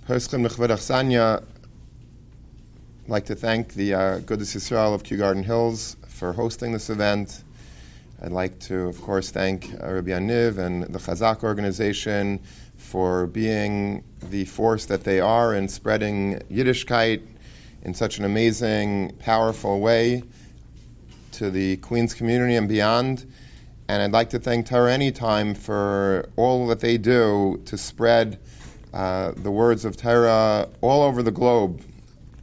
I'd like to thank the Agudas Yisrael of Kew Garden Hills for hosting this event. I'd like to, of course, thank Rabbi Yaniv and the Chazaq organization for being the force that they are in spreading Yiddishkeit in such an amazing, powerful way to the Queens community and beyond. And I'd like to thank Torah Anytime for all that they do to spread the words of Torah all over the globe.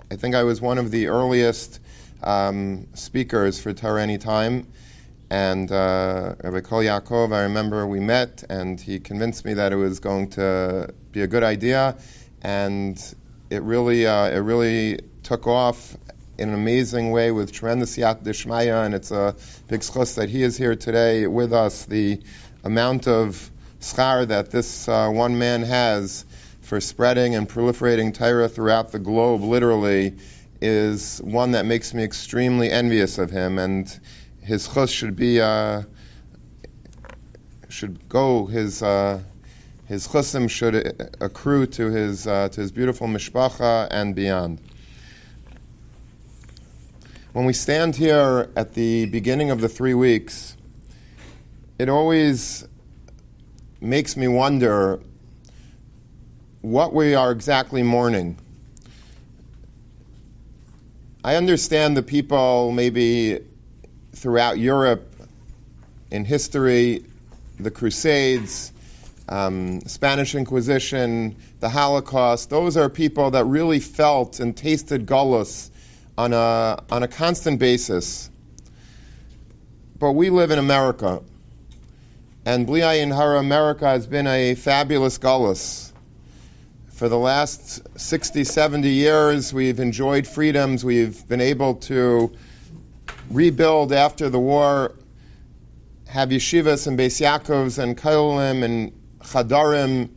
I think I was one of the earliest speakers for Torah Anytime, and Rabbi Kol Yaakov, I remember we met, and he convinced me that it was going to be a good idea, and it really took off in an amazing way with tremendous Yat Dishmaya, and it's a big schus that he is here today with us. The amount of schar that this one man has for spreading and proliferating Torah throughout the globe, literally, is one that makes me extremely envious of him. And his chus should chusim should accrue to his beautiful mishpacha and beyond. When we stand here at the beginning of the 3 weeks, it always makes me wonder what we are exactly mourning. I understand the people maybe throughout Europe in history, the Crusades, Spanish Inquisition, the Holocaust. Those are people that really felt and tasted galus on a constant basis. But we live in America, and Bli Ayin Hara, America has been a fabulous galus. For the last 60, 70 years, we've enjoyed freedoms. We've been able to rebuild after the war, have yeshivas and Beis Yaakovs and kolim and chadarim,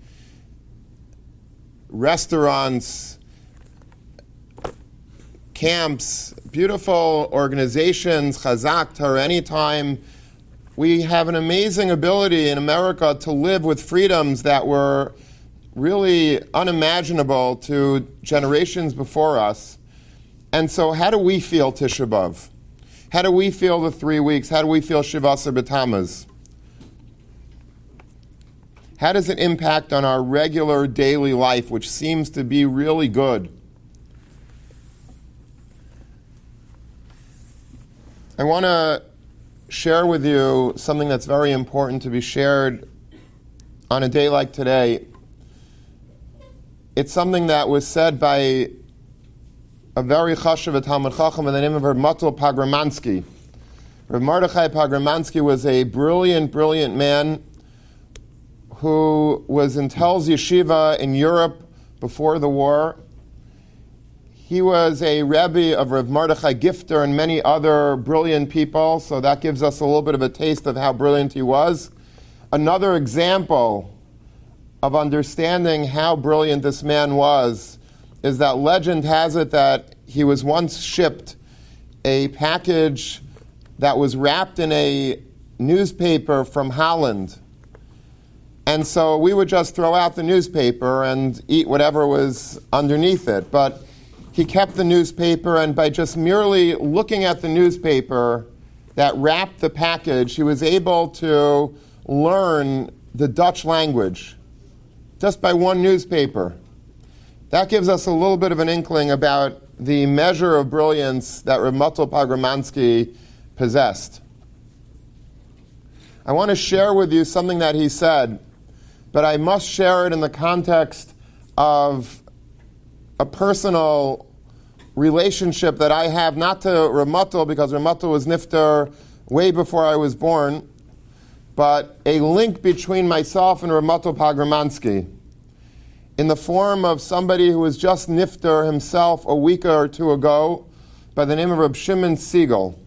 restaurants, camps, beautiful organizations, Chazaq, Torah Anytime. We have an amazing ability in America to live with freedoms that were really unimaginable to generations before us. And so how do we feel Tisha B'Av? How do we feel the 3 weeks? How do we feel Shiva Asar B'Tammuz? How does it impact on our regular daily life, which seems to be really good? I want to share with you something that's very important to be shared on a day like today. It's something that was said by a very chashuv Talmid Chacham by the name of Rav Matul Pagramansky. Rav Mordechai Pagramansky was a brilliant man who was in Telz Yeshiva in Europe before the war. He was a Rabbi of Rav Mordechai Gifter and many other brilliant people, so that gives us a little bit of a taste of how brilliant he was. Another example of understanding how brilliant this man was is that legend has it that he was once shipped a package that was wrapped in a newspaper from Holland. And so we would just throw out the newspaper and eat whatever was underneath it. But he kept the newspaper, and by just merely looking at the newspaper that wrapped the package, he was able to learn the Dutch language just by one newspaper. That gives us a little bit of an inkling about the measure of brilliance that Rav Matul Pagramansky possessed. I want to share with you something that he said, but I must share it in the context of a personal relationship that I have, not to Rav Matul, because Rav Matul was nifter way before I was born, but a link between myself and Rav Matul Pagramansky in the form of somebody who was just nifter himself a week or two ago by the name of Reb Shimon Siegel.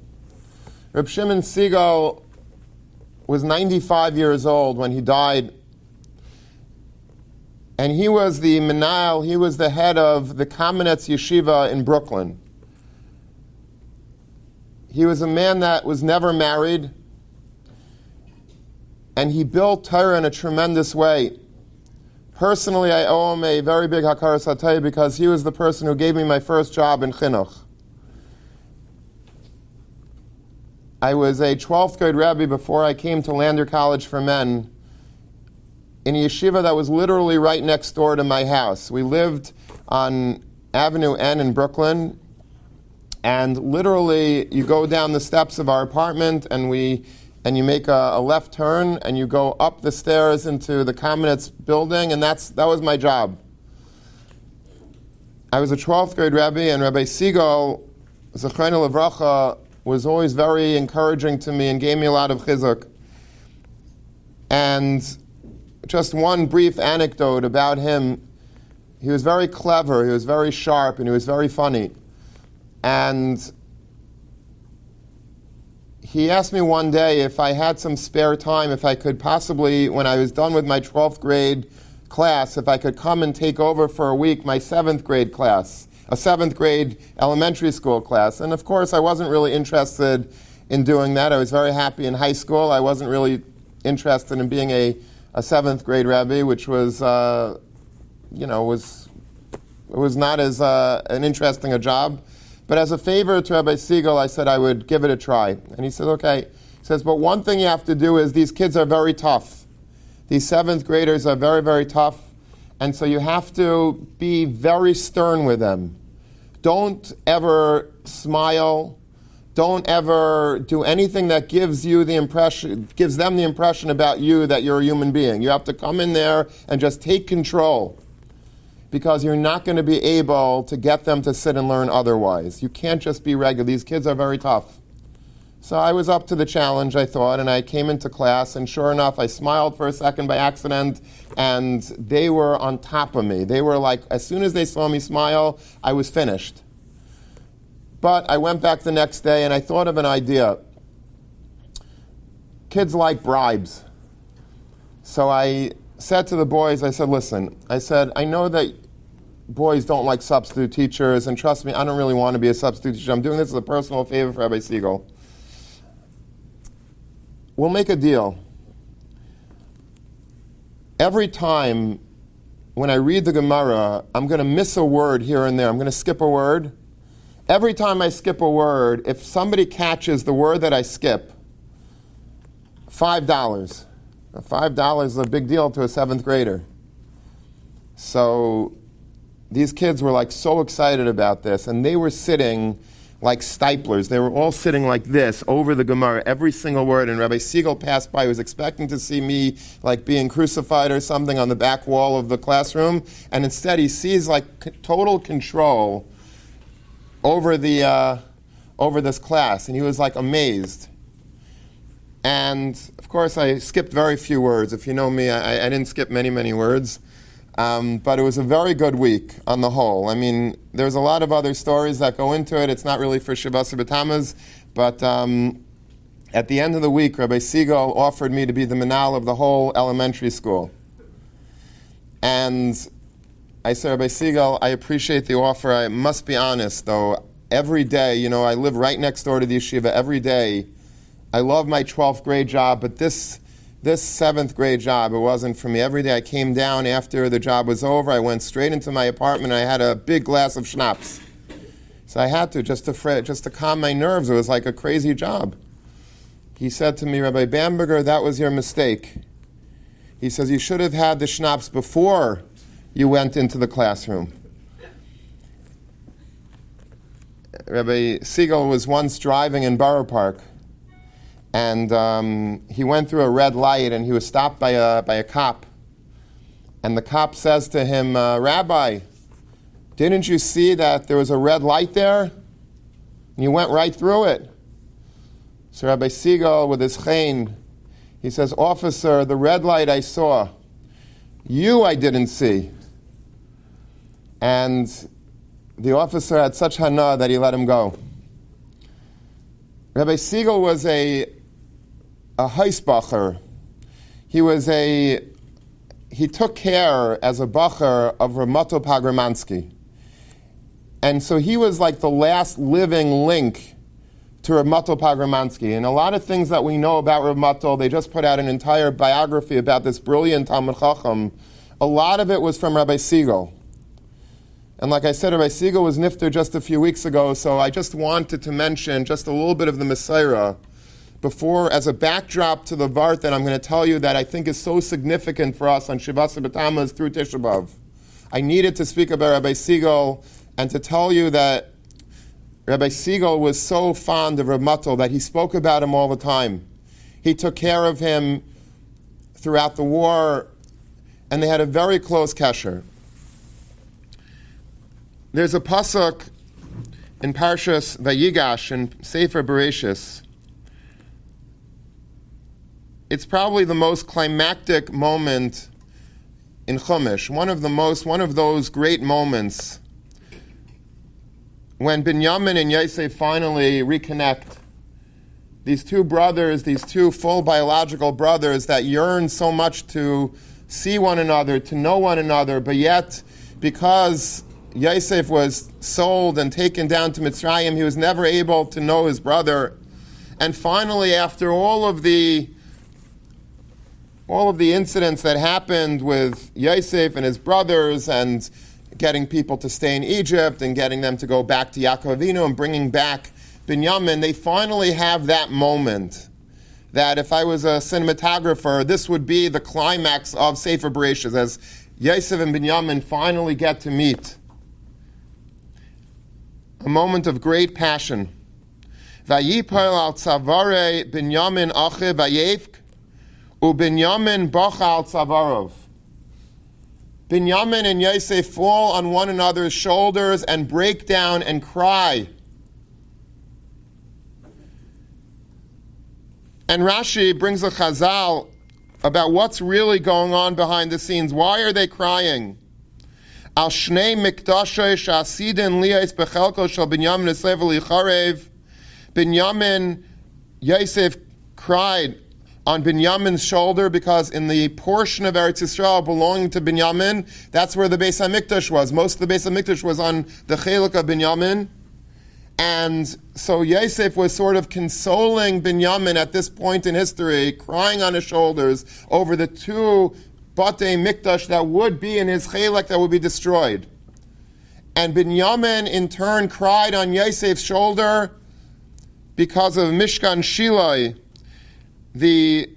Reb Shimon Siegel was 95 years old when he died, and he was the Menal, he was the head of the Kamenetz Yeshiva in Brooklyn. He was a man that was never married, and he built Torah in a tremendous way. Personally, I owe him a very big hakaras hatov because he was the person who gave me my first job in chinuch. I was a 12th grade Rabbi before I came to Lander College for Men in a yeshiva that was literally right next door to my house. We lived on Avenue N in Brooklyn, and literally you go down the steps of our apartment and you make a left turn and you go up the stairs into the Kamenetz building, and that was my job. I was a 12th grade Rabbi, and Rabbi Siegel, Zechreinu Levracha, was always very encouraging to me and gave me a lot of chizuk. And just one brief anecdote about him: he was very clever, he was very sharp, and he was very funny. And he asked me one day if I had some spare time, if I could possibly, when I was done with my 12th grade class, if I could come and take over for a week my 7th grade class, a 7th grade elementary school class. And of course, I wasn't really interested in doing that. I was very happy in high school. I wasn't really interested in being a 7th grade Rabbi, which was, was not as an interesting a job. But as a favor to Rabbi Siegel, I said I would give it a try. And he said, okay. He says, but one thing you have to do is these kids are very tough. These 7th graders are very, very tough. And so you have to be very stern with them. Don't ever smile. Don't ever do anything that gives them the impression about you that you're a human being. You have to come in there and just take control, because you're not going to be able to get them to sit and learn otherwise. You can't just be regular. These kids are very tough. So I was up to the challenge, I thought, and I came into class, and sure enough, I smiled for a second by accident, and they were on top of me. They were like, as soon as they saw me smile, I was finished. But I went back the next day, and I thought of an idea. Kids like bribes. So I said to the boys, I said, listen, I know that boys don't like substitute teachers, and trust me, I don't really want to be a substitute teacher. I'm doing this as a personal favor for Rabbi Siegel. We'll make a deal. Every time when I read the Gemara, I'm going to miss a word here and there. I'm going to skip a word. Every time I skip a word, if somebody catches the word that I skip, $5. Now, $5 is a big deal to a 7th grader. So these kids were like so excited about this, and they were sitting like staplers. They were all sitting like this over the Gemara, every single word. And Rabbi Siegel passed by. He was expecting to see me like being crucified or something on the back wall of the classroom. And instead he sees like total control over this class. And he was like amazed. And of course I skipped very few words. If you know me, I didn't skip many, many words. But it was a very good week on the whole. I mean, there's a lot of other stories that go into it. It's not really for Shiva B'Tammuz, but at the end of the week, Rabbi Siegel offered me to be the manal of the whole elementary school. And I said, Rabbi Siegel, I appreciate the offer. I must be honest, though. Every day, I live right next door to the yeshiva. Every day, I love my 12th grade job, but this 7th grade job, it wasn't for me. Every day I came down after the job was over, I went straight into my apartment, and I had a big glass of schnapps. So I had to, just to calm my nerves. It was like a crazy job. He said to me, Rabbi Bamberger, that was your mistake. He says, you should have had the schnapps before you went into the classroom. Rabbi Siegel was once driving in Borough Park, and he went through a red light, and he was stopped by a cop. And the cop says to him, Rabbi, didn't you see that there was a red light there? And you went right through it. So Rabbi Siegel, with his chen, he says, officer, the red light I saw. You I didn't see. And the officer had such hana that he let him go. Rabbi Siegel was a Heisbacher. He took care as a bacher of Ramato Pagramansky. And so he was like the last living link to Ramato Pagramansky. And a lot of things that we know about Ramato, they just put out an entire biography about this brilliant Talmud Chacham A lot of it was from Rabbi Siegel. And like I said, Rabbi Siegel was nifter just a few weeks ago, so I just wanted to mention just a little bit of the Messiah before, as a backdrop to the Vart that I'm going to tell you that I think is so significant for us on Shiva B'Tammuz through Tisha B'Av. I needed to speak about Rabbi Siegel and to tell you that Rabbi Siegel was so fond of Reb Matel that he spoke about him all the time. He took care of him throughout the war, and they had a very close kesher. There's a pasuk in Parshas Vayigash in Sefer Bereshis. It's probably the most climactic moment in Chumash, one of those great moments when Binyamin and Yosef finally reconnect. These two brothers, these two full biological brothers that yearn so much to see one another, to know one another, but yet, because Yosef was sold and taken down to Mitzrayim, he was never able to know his brother. And finally, after all of the incidents that happened with Yosef and his brothers and getting people to stay in Egypt and getting them to go back to Yaakov Avinu and bringing back Binyamin, they finally have that moment that if I was a cinematographer, this would be the climax of Sefer Bereshis, as Yosef and Binyamin finally get to meet. A moment of great passion. Vayipol al tzavare Binyamin ache vayevk, uBinyamin bocha al tzavarov. Binyamin and Yosef fall on one another's shoulders and break down and cry. And Rashi brings a chazal about what's really going on behind the scenes. Why are they crying? Al shnei mikdashay sha'asidin liyais bechelko shel Binyamin eslev licharev. Binyamin, Yosef cried on Binyamin's shoulder because in the portion of Eretz Yisrael belonging to Binyamin, that's where the Beis HaMikdash was. Most of the Beis HaMikdash was on the Chelek of Binyamin. And so Yosef was sort of consoling Binyamin at this point in history, crying on his shoulders over the two Batei Mikdash that would be in his Chelek that would be destroyed. And Binyamin in turn cried on Yosef's shoulder because of Mishkan Shilai, the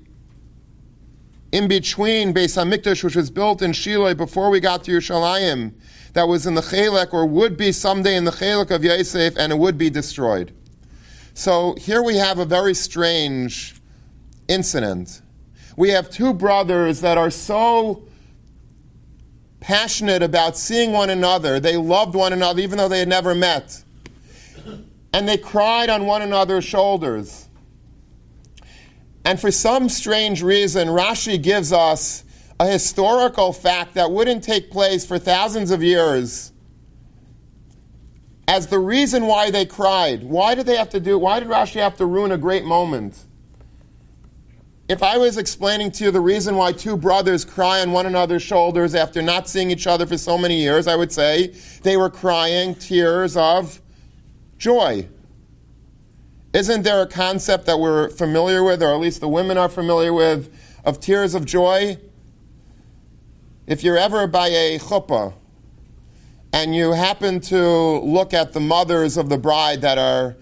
in-between Beis HaMikdash, which was built in Shiloh before we got to Yerushalayim, that was in the Chelek, or would be someday in the Chelek of Yosef, and it would be destroyed. So here we have a very strange incident. We have two brothers that are so passionate about seeing one another. They loved one another even though they had never met. And they cried on one another's shoulders. And for some strange reason, Rashi gives us a historical fact that wouldn't take place for thousands of years as the reason why they cried. Why did Rashi have to ruin a great moment? If I was explaining to you the reason why two brothers cry on one another's shoulders after not seeing each other for so many years, I would say they were crying tears of joy. Isn't there a concept that we're familiar with, or at least the women are familiar with, of tears of joy? If you're ever by a chuppah and you happen to look at the mothers of the bride that are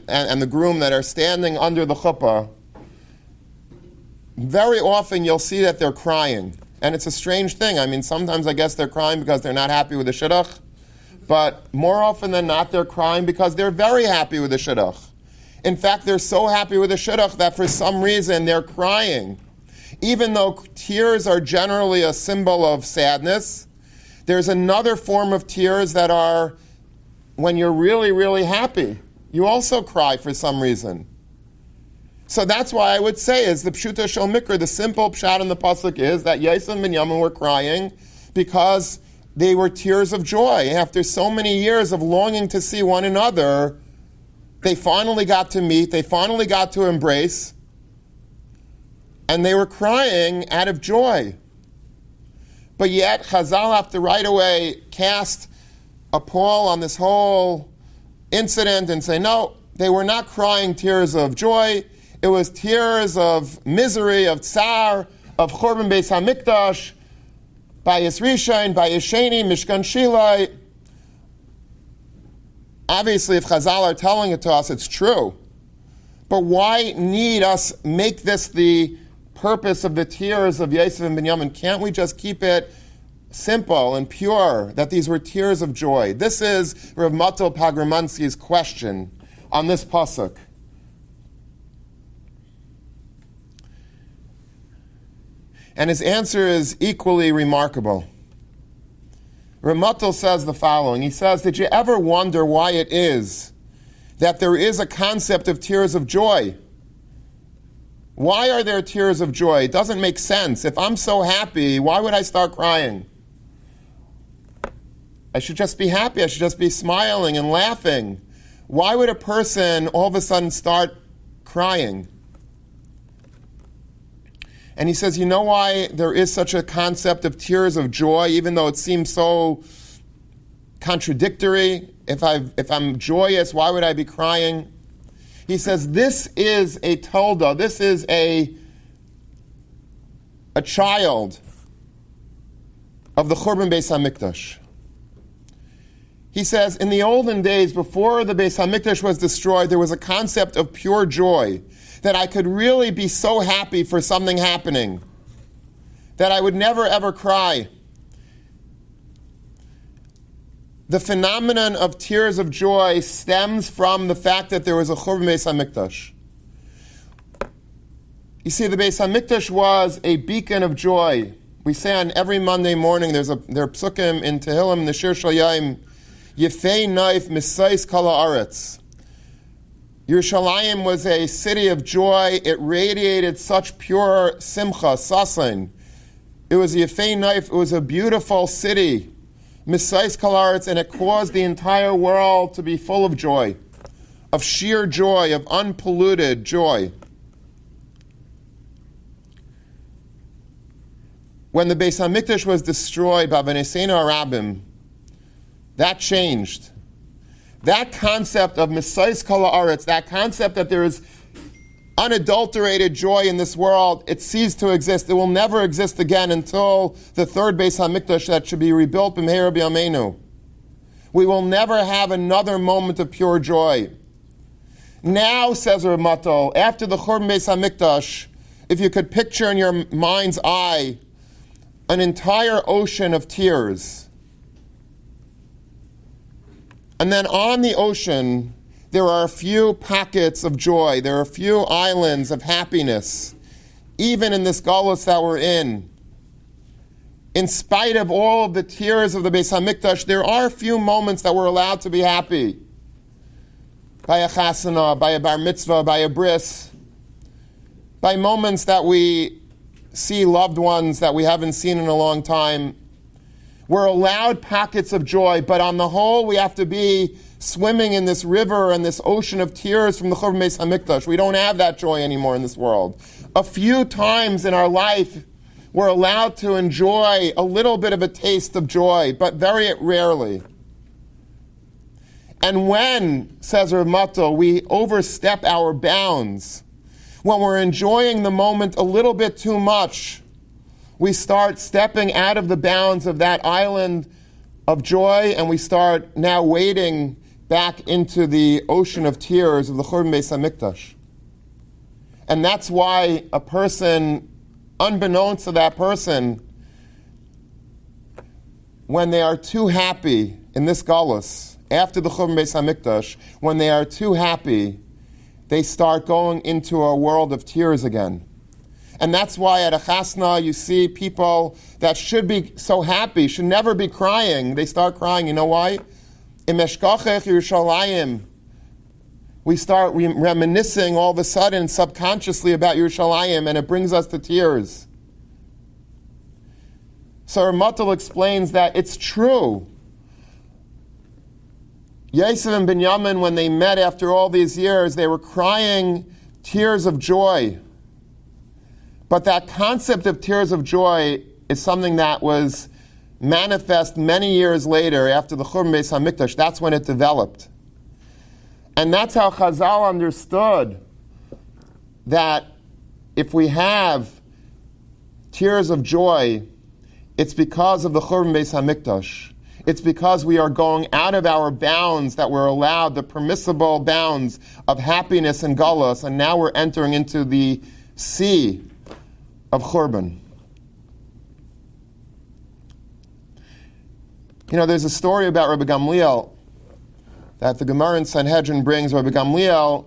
and the groom that are standing under the chuppah, very often you'll see that they're crying. And it's a strange thing. I mean, sometimes I guess they're crying because they're not happy with the shidduch, but more often than not they're crying because they're very happy with the shidduch. In fact, they're so happy with the shidduch that for some reason they're crying. Even though tears are generally a symbol of sadness, there's another form of tears that are when you're really, really happy. You also cry for some reason. So that's why I would say, is the Pshuta Shel Mikra, the simple pshat in the pasuk is that Yosef and Binyamin were crying because they were tears of joy. After so many years of longing to see one another, they finally got to meet, they finally got to embrace, and they were crying out of joy. But yet, Chazal have to right away cast a pall on this whole incident and say, no, they were not crying tears of joy. It was tears of misery, of tsar, of Churban Beis HaMikdash. Bayis Rishon, Bayis Sheni, Mishkan Shilai. Obviously, if Chazal are telling it to us, it's true. But why need us make this the purpose of the tears of Yosef and Binyamin? Can't we just keep it simple and pure, that these were tears of joy? This is Rav Matel Pagramanski's question on this pasuk. And his answer is equally remarkable. Rav Matel says the following. He says, did you ever wonder why it is that there is a concept of tears of joy? Why are there tears of joy? It doesn't make sense. If I'm so happy, why would I start crying? I should just be happy. I should just be smiling and laughing. Why would a person all of a sudden start crying? And he says, you know why there is such a concept of tears of joy, even though it seems so contradictory? If I'm joyous, why would I be crying? He says, this is a tolda, this is a child of the Churban Beis HaMikdash. He says, in the olden days, before the Beis HaMikdash was destroyed, there was a concept of pure joy, that I could really be so happy for something happening, that I would never ever cry. The phenomenon of tears of joy stems from the fact that there was a Churban Beis HaMikdash. You see, the Beis HaMikdash was a beacon of joy. We say on every Monday morning, there are psukim in Tehillim, the Shir Shal Yaim, Yefei Naif Misais Kol Haaretz. Yerushalayim was a city of joy. It radiated such pure simcha, sasin. It was Yefei Naif, it was a beautiful city. Misais Kol Haaretz, and it caused the entire world to be full of joy, of sheer joy, of unpolluted joy. When the Beis HaMikdash was destroyed by B'neseinu Arabim, that changed. That concept of Misais Kol Haaretz, that concept that there is unadulterated joy in this world, it ceased to exist. It will never exist again until the third Beis HaMikdash that should be rebuilt b'meira b'yameinu. We will never have another moment of pure joy. Now, says Rav Matel, after the Churban Beis HaMikdash, if you could picture in your mind's eye an entire ocean of tears, and then on the ocean, there are a few pockets of joy. There are a few islands of happiness, even in this galus that we're in. In spite of all of the tears of the Beis HaMikdash, there are a few moments that we're allowed to be happy. By a chasana, by a bar mitzvah, by a bris, by moments that we see loved ones that we haven't seen in a long time. We're allowed pockets of joy, but on the whole, we have to be swimming in this river and this ocean of tears from the Churban Beis HaMikdash. We don't have that joy anymore in this world. A few times in our life, we're allowed to enjoy a little bit of a taste of joy, but very rarely. And when, says Rav Matel, we overstep our bounds, when we're enjoying the moment a little bit too much, we start stepping out of the bounds of that island of joy, and we start now wading back into the ocean of tears of the Churban Beis HaMikdash. And that's why a person, unbeknownst to that person, when they are too happy in this galus, after the Churban Beis HaMikdash, when they are too happy, they start going into a world of tears again. And that's why at a chasna you see people that should be so happy, should never be crying. They start crying. You know why? In Meshkachech Yerushalayim, we start reminiscing all of a sudden subconsciously about Yerushalayim, and it brings us to tears. So Rav Matel explains that it's true. Yosef and Binyamin, when they met after all these years, they were crying tears of joy. But that concept of tears of joy is something that was manifest many years later after the Churban Beis HaMikdash. That's when it developed. And that's how Chazal understood that if we have tears of joy, It's because of the Churban Beis HaMikdash. It's because we are going out of our bounds that we're allowed, the permissible bounds of happiness and galus, and now we're entering into the sea of Churban. There's a story about Rabbi Gamliel that the Gemara in Sanhedrin brings. Rabbi Gamliel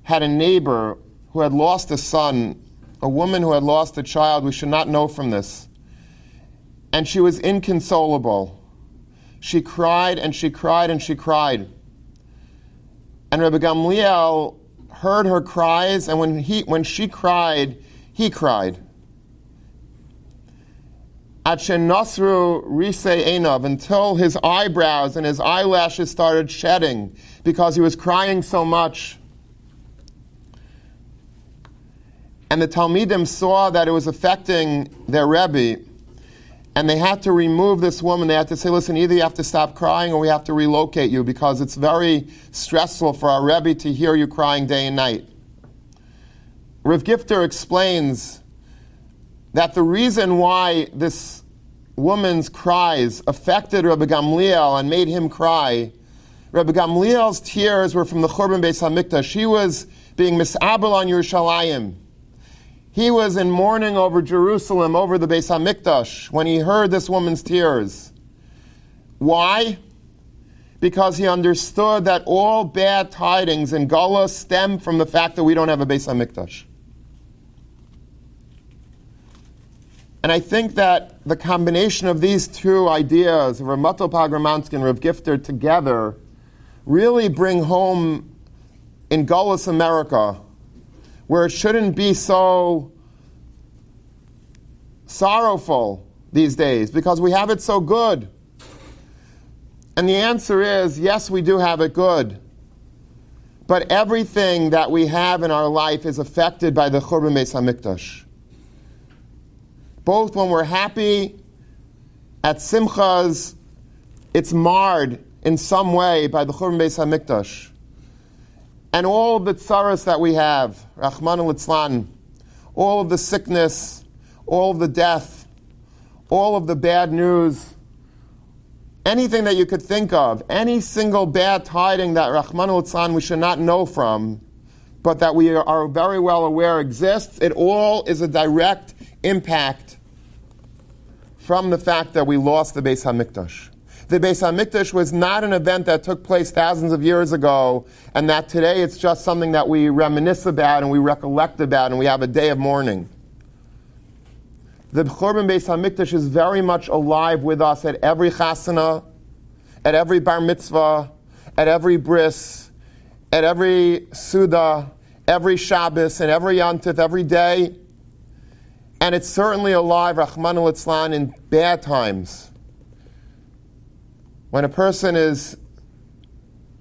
had a neighbor who had lost a son, a woman who had lost a child. We should not know from this. And she was inconsolable. She cried and she cried and she cried. And Rabbi Gamliel heard her cries, and when she cried, he cried. Nasru Risei Einav, until his eyebrows and his eyelashes started shedding because he was crying so much. And the Talmidim saw that it was affecting their Rebbe, and they had to remove this woman. They had to say, listen, either you have to stop crying or we have to relocate you, because it's very stressful for our Rebbe to hear you crying day and night. Rav Gifter explains that the reason why this woman's cries affected Rabbi Gamliel and made him cry, Rabbi Gamliel's tears were from the Churban Beis HaMikdash. He was being misabel on Yerushalayim. He was in mourning over Jerusalem, over the Beis HaMikdash, when he heard this woman's tears. Why? Because he understood that all bad tidings in Gala stem from the fact that we don't have a Beis HaMikdash. And I think that the combination of these two ideas, Rav Mato Pagramanski and Rav Gifter together, really bring home in Gullus America, where it shouldn't be so sorrowful these days, because we have it so good. And the answer is, yes, we do have it good. But everything that we have in our life is affected by the Churban Beis HaMikdash. Both when we're happy at Simchas, it's marred in some way by the Churban Beis HaMikdash. And all of the tsaras that we have, Rachmana litzlan, all of the sickness, all of the death, all of the bad news, anything that you could think of, any single bad tiding that Rachmana litzlan we should not know from, but that we are very well aware exists, it all is a direct impact from the fact that we lost the Beis HaMikdash. The Beis HaMikdash was not an event that took place thousands of years ago, and that today it's just something that we reminisce about and we recollect about and we have a day of mourning. The Churban Beis HaMikdash is very much alive with us at every chasana, at every bar mitzvah, at every bris, at every suda, every Shabbos, and every yontif, every day. And it's certainly alive, Rachmana litzlan, in bad times. When a person is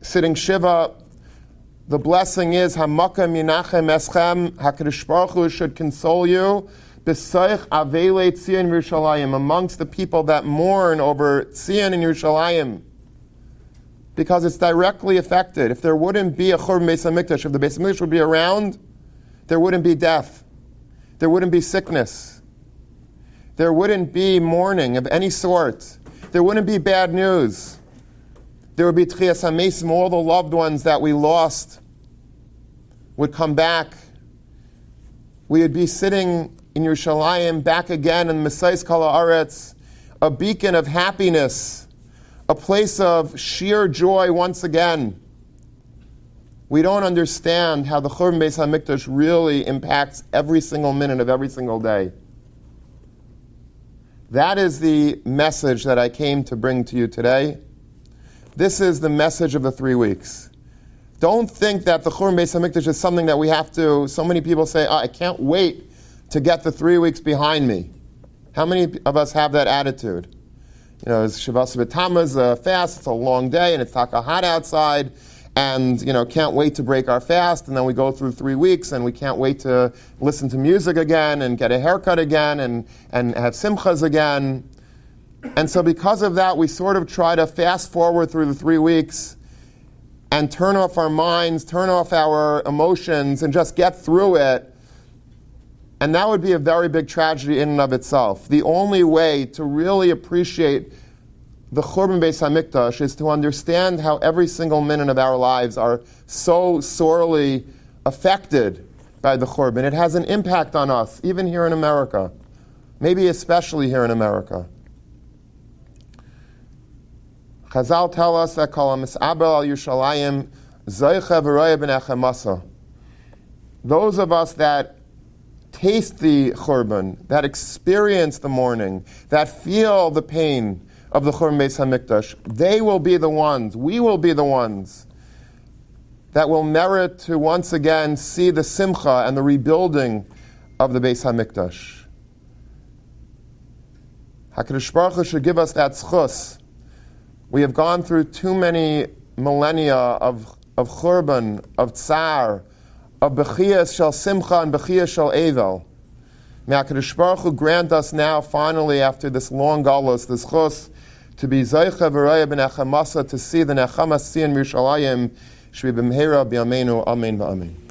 sitting Shiva, the blessing is, Hamakam Yinachem Eschem, HaKadosh Baruch Hu should console you, B'soich Avele Tzion Yerushalayim, amongst the people that mourn over Tzion in Yerushalayim. Because it's directly affected. If there wouldn't be a Churban Beis HaMikdash, if the Beis HaMikdash would be around, there wouldn't be death. There wouldn't be sickness. There wouldn't be mourning of any sort. There wouldn't be bad news. There would be Tchias HaMesim, all the loved ones that we lost would come back. We would be sitting in Yerushalayim, back again in Mesais Kol Haaretz, a beacon of happiness, a place of sheer joy once again. We don't understand how the Churban Beis HaMikdash really impacts every single minute of every single day. That is the message that I came to bring to you today. This is the message of the 3 weeks. Don't think that the Churban Beis HaMikdash is something that we have to, so many people say, I can't wait to get the 3 weeks behind me. How many of us have that attitude? It's Shavas B'Tamuz, fast, it's a long day, and it's taka hot outside, and can't wait to break our fast, and then we go through 3 weeks, and we can't wait to listen to music again, and get a haircut again, and have simchas again. And so because of that, we sort of try to fast forward through the 3 weeks, and turn off our minds, turn off our emotions, and just get through it. And that would be a very big tragedy in and of itself. The only way to really appreciate the Churban Beis HaMikdash is to understand how every single minute of our lives are so sorely affected by the Churban. It has an impact on us, even here in America. Maybe especially here in America. Chazal tell us that Kol HaMis'abel al Yerushalayim Zoicha v'roya b'nechem masa. Those of us that taste the Churban, that experience the mourning, that feel the pain of the Churban Beis HaMikdash, they will be the ones, we will be the ones that will merit to once again see the simcha and the rebuilding of the Beis HaMikdash. HaKadosh Baruch Hu should give us that zchus. We have gone through too many millennia of Churban, of Tsar, of Bechiyas Shel Simcha and Bechiyas Shel Evel. May HaKadosh Baruch Hu grant us now, finally, after this long galus, this chus, to be Zoicha v'roya b'nechem masa, to see the Nechama Tzion Yerushalayim, Shvi b'mheira b'yameinu, Amen v'amen.